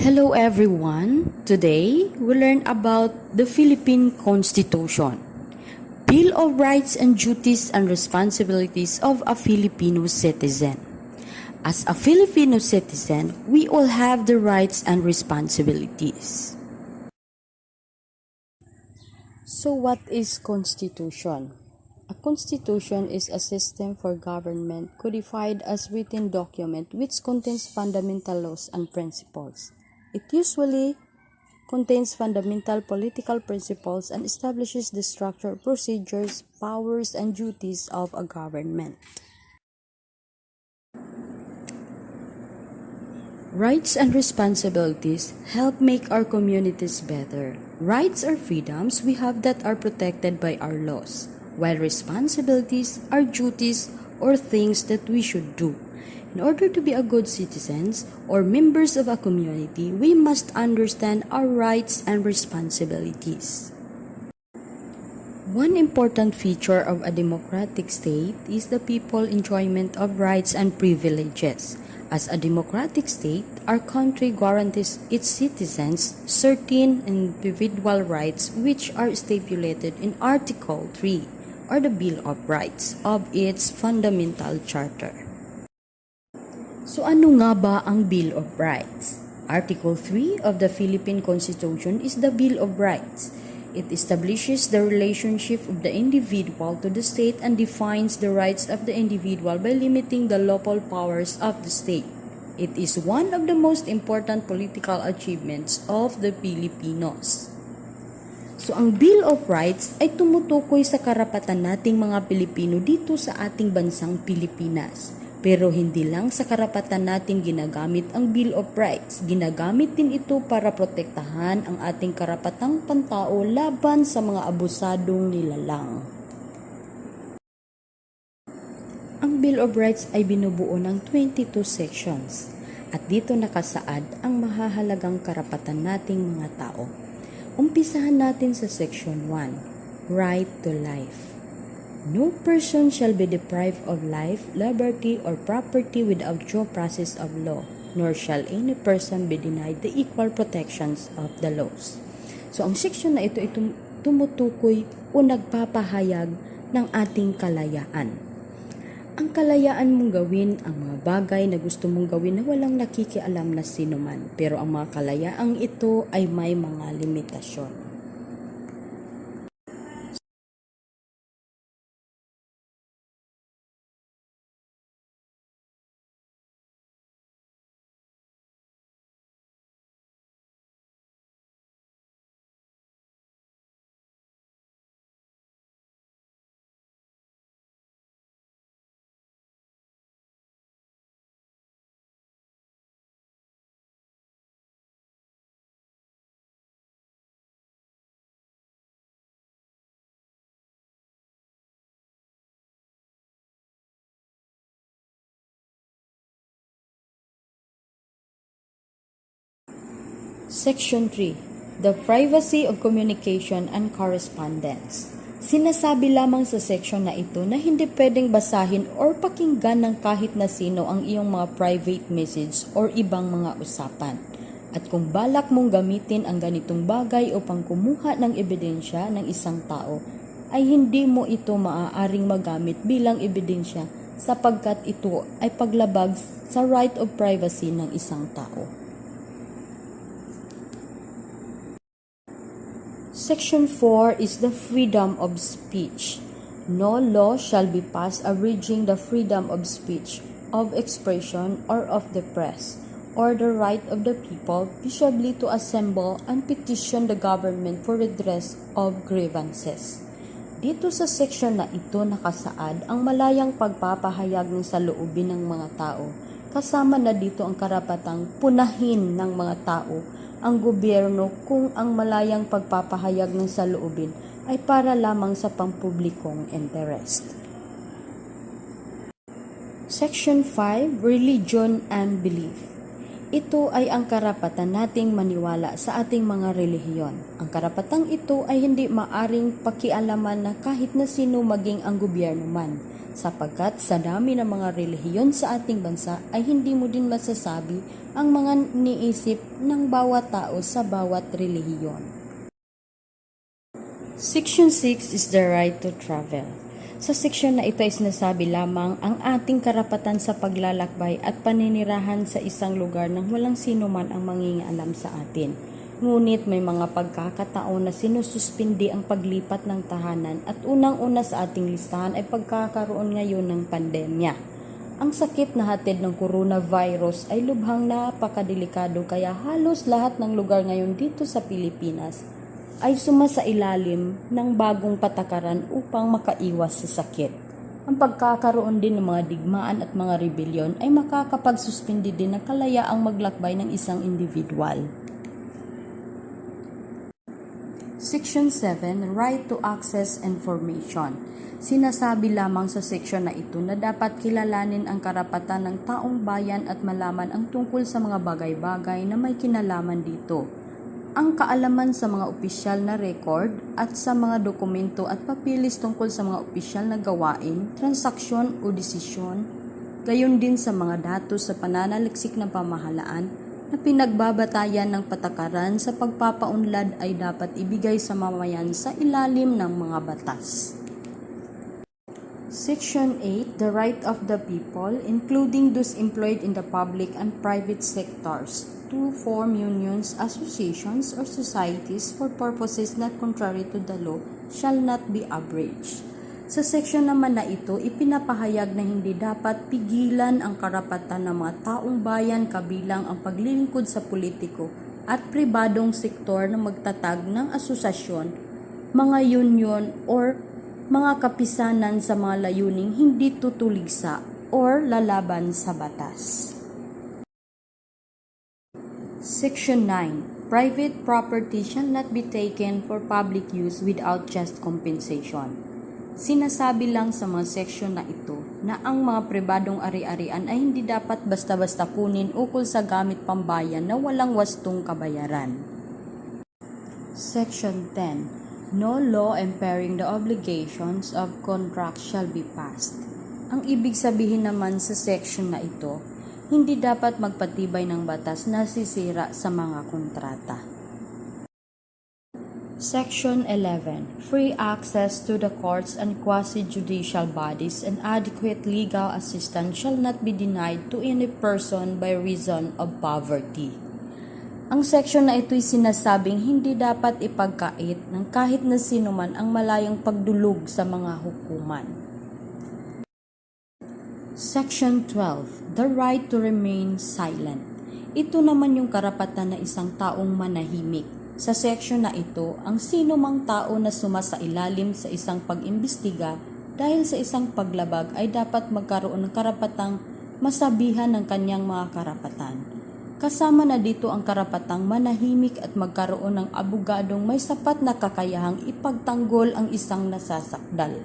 Hello everyone. Today, we learn about the Philippine Constitution, Bill of Rights and Duties and Responsibilities of a Filipino citizen. As a Filipino citizen, we all have the rights and responsibilities. So what is Constitution? A constitution is a system for government codified as written document which contains fundamental laws and principles. It usually contains fundamental political principles and establishes the structure, procedures, powers, and duties of a government. Rights and responsibilities help make our communities better. Rights are freedoms we have that are protected by our laws, while responsibilities are duties or things that we should do. In order to be a good citizens or members of a community, we must understand our rights and responsibilities. One important feature of a democratic state is the people's enjoyment of rights and privileges. As a democratic state, our country guarantees its citizens certain individual rights which are stipulated in Article 3 or the Bill of Rights of its fundamental charter. So ano nga ba ang Bill of Rights? Article 3 of the Philippine Constitution is the Bill of Rights. It establishes the relationship of the individual to the state and defines the rights of the individual by limiting the lawful powers of the state. It is one of the most important political achievements of the Filipinos. So ang Bill of Rights ay tumutukoy sa karapatan nating mga Pilipino dito sa ating bansang Pilipinas. Pero hindi lang sa karapatan natin ginagamit ang Bill of Rights. Ginagamit din ito para protektahan ang ating karapatang pantao laban sa mga abusadong nilalang. Ang Bill of Rights ay binubuo ng 22 sections. At dito nakasaad ang mahahalagang karapatan nating mga tao. Umpisahan natin sa Section 1, Right to Life. No person shall be deprived of life, liberty, or property without due process of law, nor shall any person be denied the equal protections of the laws. So, ang section na ito ay tumutukoy o nagpapahayag ng ating kalayaan. Ang kalayaan mong gawin ang mga bagay na gusto mong gawin na walang nakikialam na sinuman, pero ang mga kalayaang ito ay may mga limitasyon. Section 3. The privacy of communication and correspondence. Sinasabi lamang sa section na ito na hindi pwedeng basahin or pakinggan ng kahit na sino ang iyong mga private message or ibang mga usapan. At kung balak mong gamitin ang ganitong bagay upang kumuha ng ebidensya ng isang tao, ay hindi mo ito maaaring magamit bilang ebidensya sapagkat ito ay paglabag sa right of privacy ng isang tao. Section 4 is the freedom of speech. No law shall be passed abridging the freedom of speech, of expression, or of the press, or the right of the people peaceably to assemble and petition the government for redress of grievances. Dito sa section na ito nakasaad ang malayang pagpapahayag ng saloobin ng mga tao. Kasama na dito ang karapatang punahin ng mga tao ang gobyerno kung ang malayang pagpapahayag ng saloobin ay para lamang sa pampublikong interest. Section 5, Religion and Belief. Ito ay ang karapatan nating maniwala sa ating mga relihiyon. Ang karapatang ito ay hindi maaring pakialaman na kahit na sino maging ang gobyerno man, sapagkat sa dami ng mga relihiyon sa ating bansa ay hindi mo din masasabi ang mga niisip ng bawat tao sa bawat relihiyon. Section 6 is the right to travel. Sa seksyon na ito ay sinasabi lamang ang ating karapatan sa paglalakbay at paninirahan sa isang lugar nang walang sino man ang mangingialam sa atin. Ngunit may mga pagkakataon na sinususpindi ang paglipat ng tahanan at unang-una sa ating listahan ay pagkakaroon ngayon ng pandemya. Ang sakit na hatid ng coronavirus ay lubhang napakadelikado kaya halos lahat ng lugar ngayon dito sa Pilipinas ay sumasailalim ng bagong patakaran upang makaiwas sa sakit. Ang pagkakaroon din ng mga digmaan at mga rebellion ay makakapagsuspindi din ng kalayaang maglakbay ng isang individual. Section 7, Right to Access Information. Sinasabi lamang sa seksyon na ito na dapat kilalanin ang karapatan ng taong bayan at malaman ang tungkol sa mga bagay-bagay na may kinalaman dito. Ang kaalaman sa mga opisyal na record at sa mga dokumento at papilis tungkol sa mga opisyal na gawain, transaksyon o desisyon, gayon din sa mga datos sa pananaliksik ng pamahalaan na pinagbabatayan ng patakaran sa pagpapaunlad ay dapat ibigay sa mamayan sa ilalim ng mga batas. Section 8, the right of the people, including those employed in the public and private sectors, to form unions, associations, or societies for purposes not contrary to the law, shall not be abridged. Sa seksyon naman na ito, ipinapahayag na hindi dapat pigilan ang karapatan ng mga taong bayan kabilang ang paglilingkod sa politiko at pribadong sektor na magtatag ng asosasyon, mga union, or mga kapisanan sa mga layuning hindi tutuligsa or lalaban sa batas. Section 9. Private property shall not be taken for public use without just compensation. Sinasabi lang sa mga section na ito na ang mga pribadong ari-arian ay hindi dapat basta-basta kunin ukol sa gamit pambayan na walang wastong kabayaran. Section 10. No law impairing the obligations of contract shall be passed. Ang ibig sabihin naman sa section na ito, hindi dapat magpatibay ng batas na sisira sa mga kontrata. Section 11. Free access to the courts and quasi-judicial bodies and adequate legal assistance shall not be denied to any person by reason of poverty. Ang section na ito'y sinasabing hindi dapat ipagkait ng kahit na sino man ang malayang pagdulog sa mga hukuman. Section 12. The right to remain silent. Ito naman yung karapatan na isang taong manahimik. Sa section na ito, ang sino mang tao na sumasailalim sa isang pag-imbestiga dahil sa isang paglabag ay dapat magkaroon ng karapatang masabihan ng kanyang mga karapatan. Kasama na dito ang karapatang manahimik at magkaroon ng abogadong may sapat na kakayahang ipagtanggol ang isang nasasakdal.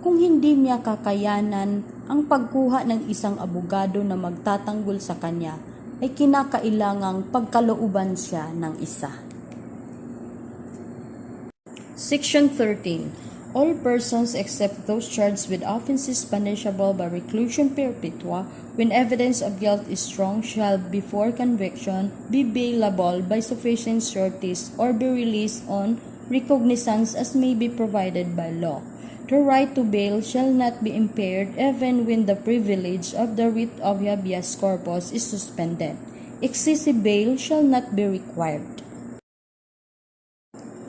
Kung hindi niya kakayanan ang pagkuha ng isang abogado na magtatanggol sa kanya, ay kinakailangang pagkalooban siya ng isa. Section 13. All persons except those charged with offenses punishable by reclusion perpetua when evidence of guilt is strong shall before conviction be bailable by sufficient sureties or be released on recognizance as may be provided by law. The right to bail shall not be impaired even when the privilege of the writ of habeas corpus is suspended. Excessive bail shall not be required.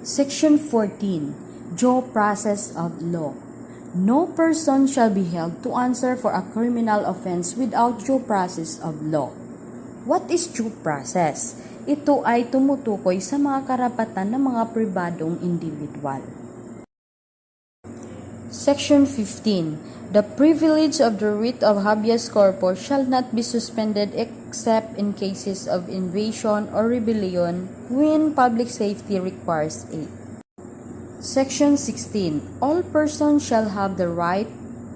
Section 14. Due process of law. No person shall be held to answer for a criminal offense without due process of law. What is due process? Ito ay tumutukoy sa mga karapatan ng mga pribadong individual. Section 15. The privilege of the writ of habeas corpus shall not be suspended except in cases of invasion or rebellion when public safety requires it. Section 16. All persons shall have the right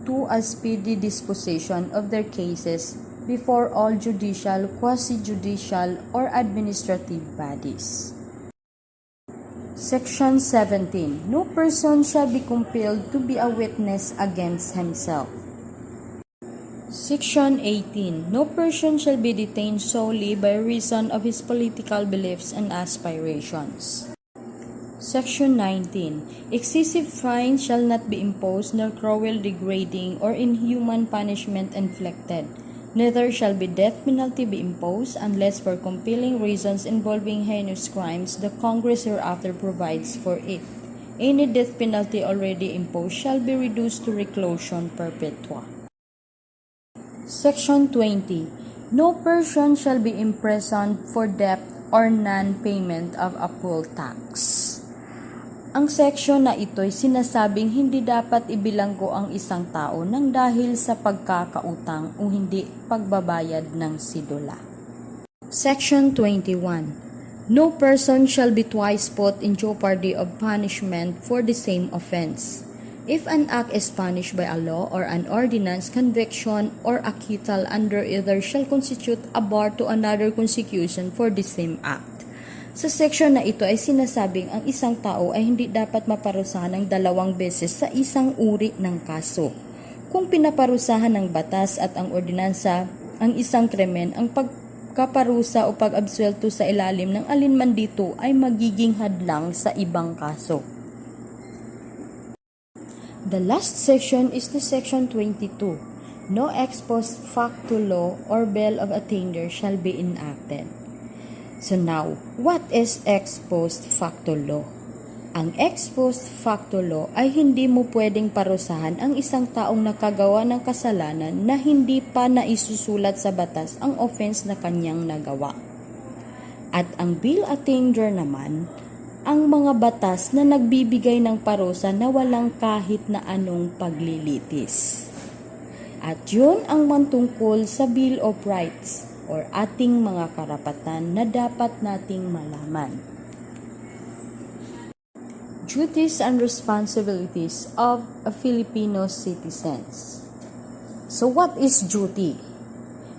to a speedy disposition of their cases before all judicial, quasi-judicial, or administrative bodies. Section 17. No person shall be compelled to be a witness against himself. Section 18. No person shall be detained solely by reason of his political beliefs and aspirations. Section 19. Excessive fines shall not be imposed, nor cruel, degrading, or inhuman punishment inflicted. Neither shall be death penalty be imposed unless for compelling reasons involving heinous crimes the Congress hereafter provides for it. Any death penalty already imposed shall be reduced to reclusion perpetua. Section 20. No person shall be imprisoned for debt or non-payment of a poll tax. Ang seksyon na ito'y sinasabing hindi dapat ibilanggo ang isang tao nang dahil sa pagkakautang o hindi pagbabayad ng sidula. Section 21. No person shall be twice put in jeopardy of punishment for the same offense. If an act is punished by a law or an ordinance, conviction or acquittal under either shall constitute a bar to another consecution for the same act. Sa seksyon na ito ay sinasabing ang isang tao ay hindi dapat maparusahan ng 2 beses sa isang uri ng kaso. Kung pinaparusahan ng batas at ang ordinansa ang isang krimen, ang pagkaparusa o pag-absuelto sa ilalim ng alinman dito ay magiging hadlang sa ibang kaso. The last section is the section 22. No ex post facto law or bill of attainder shall be enacted. So now, what is ex post facto law? Ang ex post facto law ay hindi mo pwedeng parusahan ang isang taong nakagawa ng kasalanan na hindi pa naisusulat sa batas ang offense na kanyang nagawa. At ang bill attainder naman, ang mga batas na nagbibigay ng parusa na walang kahit na anong paglilitis. At yun ang mantungkol sa Bill of Rights or ating mga karapatan na dapat nating malaman. Duties and responsibilities of a Filipino citizens. So what is duty?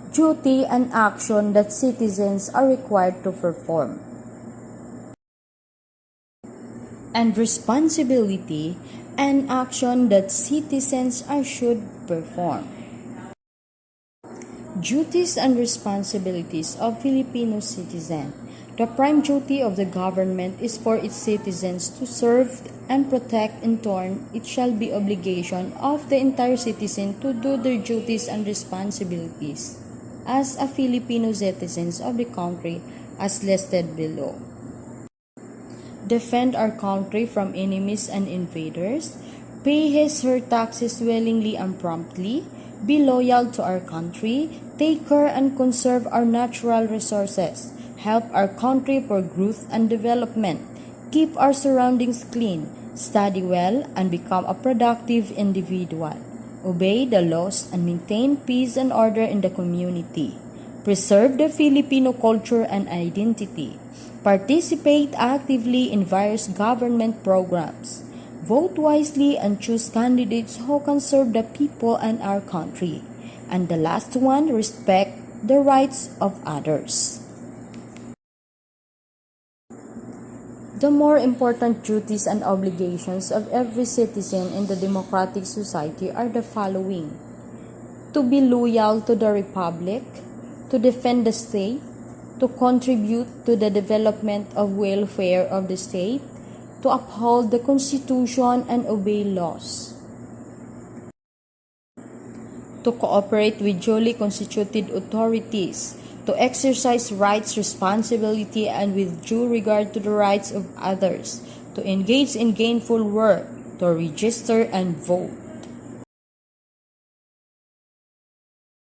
Duty and action that citizens are required to perform. And responsibility and action that citizens should perform. Duties and responsibilities of Filipino citizen. The prime duty of the government is for its citizens to serve and protect. In turn, it shall be obligation of the entire citizen to do their duties and responsibilities as a Filipino citizens of the country as listed below. Defend our country from enemies and invaders, pay her taxes willingly and promptly, be loyal to our country, take care and conserve our natural resources, help our country for growth and development, keep our surroundings clean, study well and become a productive individual, obey the laws and maintain peace and order in the community, preserve the Filipino culture and identity, participate actively in various government programs, vote wisely and choose candidates who can serve the people and our country. And the last one, respect the rights of others. The more important duties and obligations of every citizen in the democratic society are the following: to be loyal to the Republic, to defend the state, to contribute to the development of welfare of the state, to uphold the Constitution and obey laws, to cooperate with duly constituted authorities, to exercise rights, responsibility, and with due regard to the rights of others, to engage in gainful work, to register and vote.